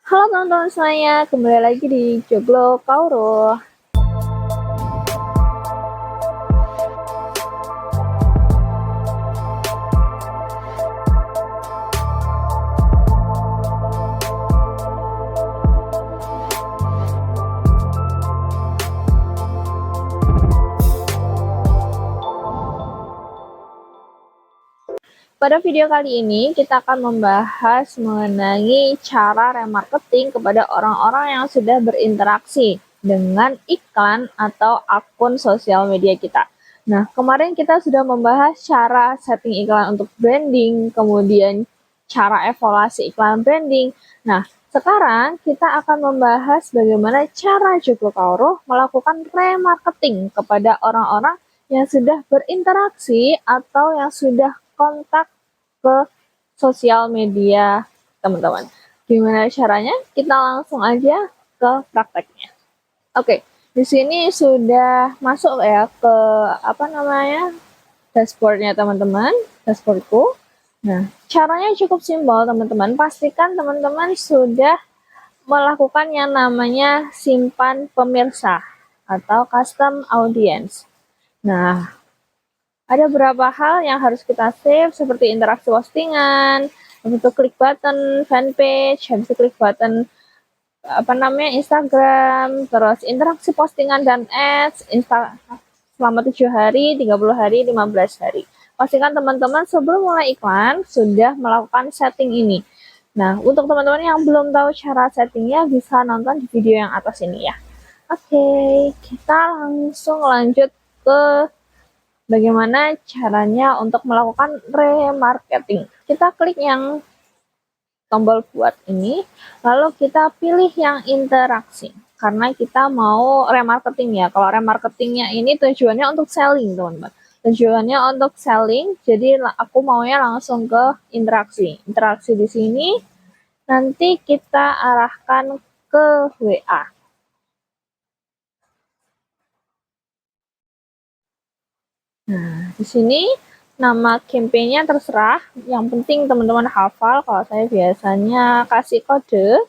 Halo teman-teman semuanya, kembali lagi di Joglo Kauro. Pada video kali ini kita akan membahas mengenai cara remarketing kepada orang-orang yang sudah berinteraksi dengan iklan atau akun sosial media kita. Nah, kemarin kita sudah membahas cara setting iklan untuk branding, kemudian cara evaluasi iklan branding. Nah, sekarang kita akan membahas bagaimana cara Joglo Kauro melakukan remarketing kepada orang-orang yang sudah berinteraksi atau yang sudah kontak ke sosial media teman-teman. Gimana caranya? Kita langsung aja ke prakteknya. Oke, di sini sudah masuk ya ke dashboardnya teman-teman, dashboardku. Nah, caranya cukup simpel teman-teman. Pastikan teman-teman sudah melakukan yang namanya simpan pemirsa atau custom audience. Nah, ada beberapa hal yang harus kita save seperti interaksi postingan, habis itu klik button fanpage, habis itu klik button Instagram, terus interaksi postingan dan ads selama 7 hari, 30 hari, 15 hari. Pastikan teman-teman sebelum mulai iklan sudah melakukan setting ini. Nah, untuk teman-teman yang belum tahu cara settingnya bisa nonton di video yang atas ini ya. Oke, kita langsung lanjut ke bagaimana caranya untuk melakukan remarketing. Kita klik yang tombol buat ini, lalu kita pilih yang interaksi. Karena kita mau remarketing ya. Kalau remarketingnya ini tujuannya untuk selling, teman-teman. Tujuannya untuk selling, jadi aku maunya langsung ke interaksi. Interaksi di sini, nanti kita arahkan ke WA. Nah, di sini nama campaign-nya terserah, yang penting teman-teman hafal. Kalau saya biasanya kasih kode,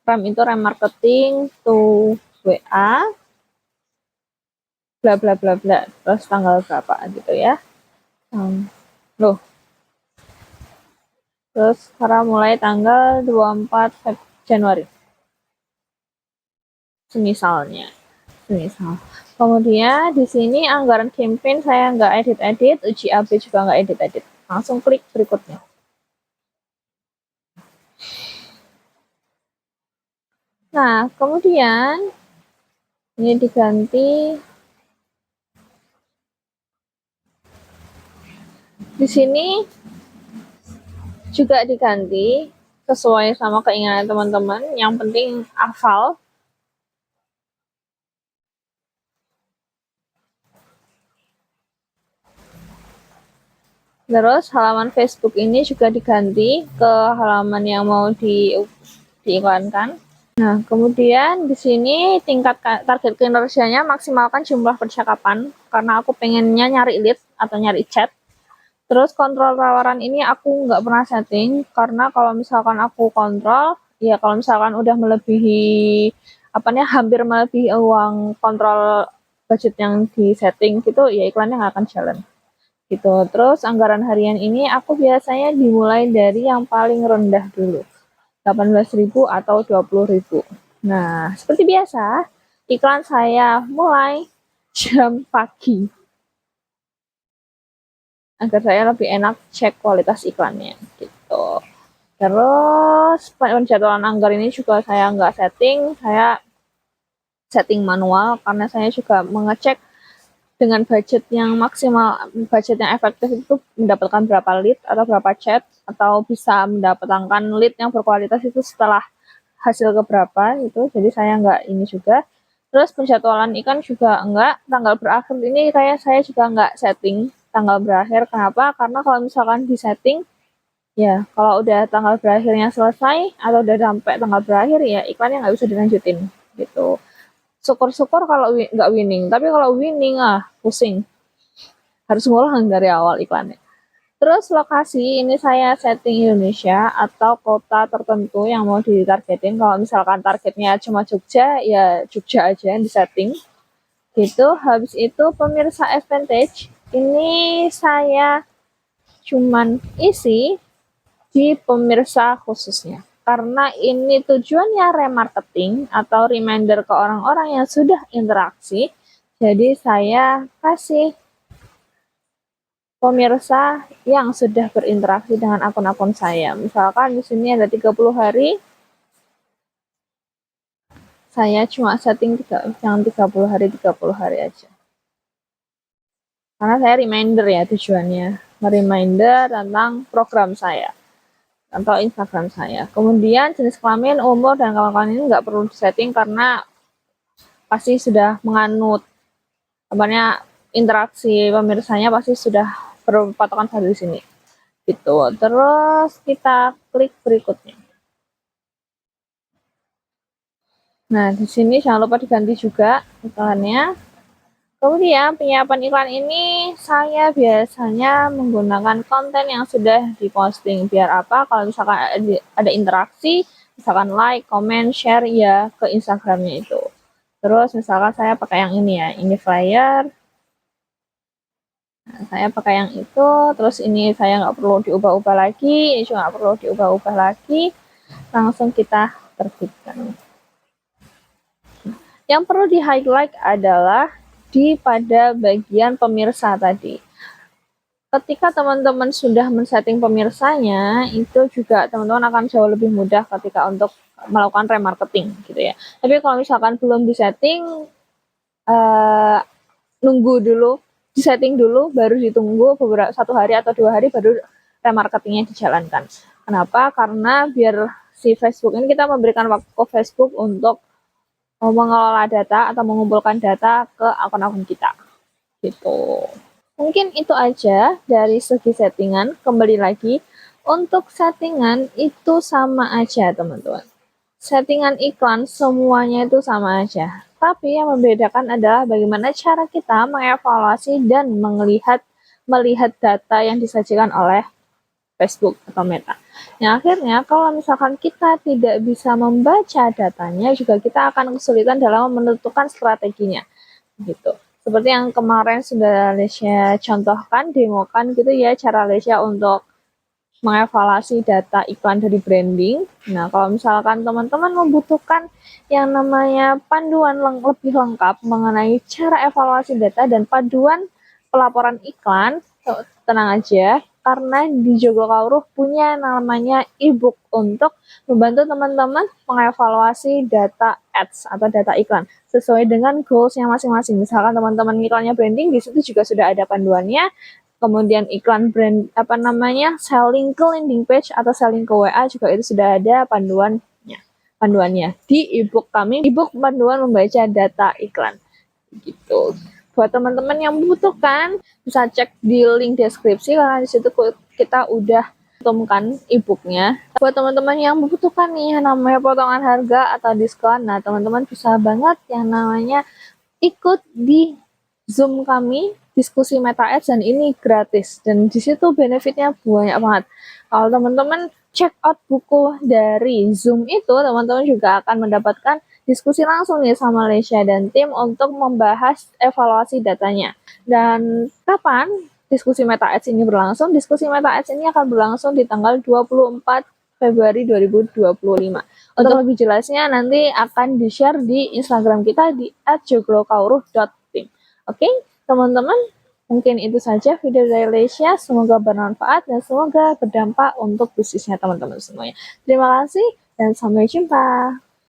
rem itu remarketing to WA, bla bla bla bla, terus tanggal berapa gitu ya. Loh. Terus sekarang mulai tanggal 24 Januari. Semisalnya. Semisal. Kemudian di sini anggaran campaign saya nggak edit-edit, uji AB juga nggak edit-edit. Langsung klik berikutnya. Nah, kemudian ini diganti. Di sini juga diganti sesuai sama keinginan teman-teman. Yang penting hafal. Terus halaman Facebook ini juga diganti ke halaman yang mau diiklankan. Nah, kemudian di sini tingkat target kinerjanya maksimalkan jumlah percakapan karena aku pengennya nyari lead atau nyari chat. Terus kontrol tawaran ini aku nggak pernah setting karena kalau misalkan aku kontrol, ya kalau misalkan udah melebihi hampir melebihi uang kontrol budget yang di setting gitu, ya iklannya nggak akan jalan. Gitu. Terus anggaran harian ini aku biasanya dimulai dari yang paling rendah dulu. 18.000 atau 20.000. Nah, seperti biasa, iklan saya mulai jam pagi. Agar saya lebih enak cek kualitas iklannya gitu. Terus penjadwalan anggaran ini juga saya nggak setting, saya setting manual karena saya juga mengecek dengan budget yang maksimal, budget yang efektif itu mendapatkan berapa lead atau berapa chat atau bisa mendapatkan lead yang berkualitas itu setelah hasil keberapa itu. Jadi saya nggak ini juga. Terus penjadwalan iklan juga enggak, tanggal berakhir ini kayak saya juga nggak setting tanggal berakhir. Kenapa? Karena kalau misalkan di setting, ya kalau udah tanggal berakhirnya selesai atau udah sampai tanggal berakhir ya iklannya nggak bisa dilanjutin gitu. Syukur-syukur kalau nggak winning, tapi kalau winning pusing, harus ngulang dari awal iklannya. Terus lokasi ini saya setting Indonesia atau kota tertentu yang mau ditargetin. Kalau misalkan targetnya cuma Jogja, ya Jogja aja yang disetting. Gitu. Habis itu pemirsa advantage ini saya cuman isi di pemirsa khususnya. Karena ini tujuannya remarketing atau reminder ke orang-orang yang sudah interaksi. Jadi saya kasih pemirsa yang sudah berinteraksi dengan akun-akun saya. Misalkan di sini ada 30 hari, saya cuma setting yang 30 hari aja. Karena saya reminder ya tujuannya, reminder tentang program saya atau Instagram saya. Kemudian jenis kelamin, umur, dan kawan-kawan ini nggak perlu disetting karena pasti sudah menganut interaksi pemirsanya pasti sudah berpatokan satu di sini. Gitu. Terus kita klik berikutnya. Nah, di sini jangan lupa diganti juga iklannya. Kemudian penyiapan iklan ini saya biasanya menggunakan konten yang sudah diposting. Biar apa? Kalau misalkan ada interaksi, misalkan like, comment, share ya ke Instagramnya itu. Terus misalkan saya pakai yang ini ya, ini flyer. Nah, saya pakai yang itu, terus ini saya nggak perlu diubah-ubah lagi, ini juga nggak perlu diubah-ubah lagi. Langsung kita terbitkan. Yang perlu di-highlight adalah pada bagian pemirsa tadi. Ketika teman-teman sudah men-setting pemirsanya, itu juga teman-teman akan jauh lebih mudah ketika untuk melakukan remarketing gitu ya. Tapi kalau misalkan belum di-setting, nunggu dulu, di-setting dulu, baru ditunggu beberapa 1 hari atau 2 hari baru remarketingnya dijalankan. Kenapa? Karena biar si Facebook ini kita memberikan waktu ke Facebook untuk mengelola data atau mengumpulkan data ke akun-akun kita gitu. Mungkin itu aja dari segi settingan. Kembali lagi, untuk settingan itu sama aja teman-teman. Settingan iklan semuanya itu sama aja. Tapi yang membedakan adalah bagaimana cara kita mengevaluasi dan melihat data yang disajikan oleh Facebook atau Meta. Yang akhirnya kalau misalkan kita tidak bisa membaca datanya, juga kita akan kesulitan dalam menentukan strateginya. Gitu. Seperti yang kemarin sudah Lesya contohkan, demokan gitu ya, cara Lesya untuk mengevaluasi data iklan dari branding. Nah, kalau misalkan teman-teman membutuhkan yang namanya panduan lebih lengkap mengenai cara evaluasi data dan panduan pelaporan iklan, tenang aja, karena di Joglo Kawruh punya namanya e-book untuk membantu teman-teman mengevaluasi data ads atau data iklan sesuai dengan goals yang masing-masing. Misalkan teman-teman iklannya branding, di situ juga sudah ada panduannya. Kemudian iklan brand selling ke landing page atau selling ke WA juga itu sudah ada panduannya di e-book kami, e-book panduan membaca data iklan gitu. Buat teman-teman yang membutuhkan bisa cek di link deskripsi karena di situ kita udah cantumkan e-booknya. Buat teman-teman yang membutuhkan nih yang namanya potongan harga atau diskon, nah teman-teman bisa banget yang namanya ikut di Zoom kami diskusi Meta Ads dan ini gratis dan di situ benefitnya banyak banget. Kalau teman-teman check out buku dari Zoom itu, teman-teman juga akan mendapatkan diskusi langsung nih sama Lesya dan tim untuk membahas evaluasi datanya. Dan kapan diskusi Meta Ads ini berlangsung? Diskusi Meta Ads ini akan berlangsung di tanggal 24 Februari 2025. Untuk lebih jelasnya nanti akan di-share di Instagram kita di @joglokawruh.team. Oke, teman-teman, mungkin itu saja video dari Lesya. Semoga bermanfaat dan semoga berdampak untuk bisnisnya teman-teman semuanya. Terima kasih dan sampai jumpa.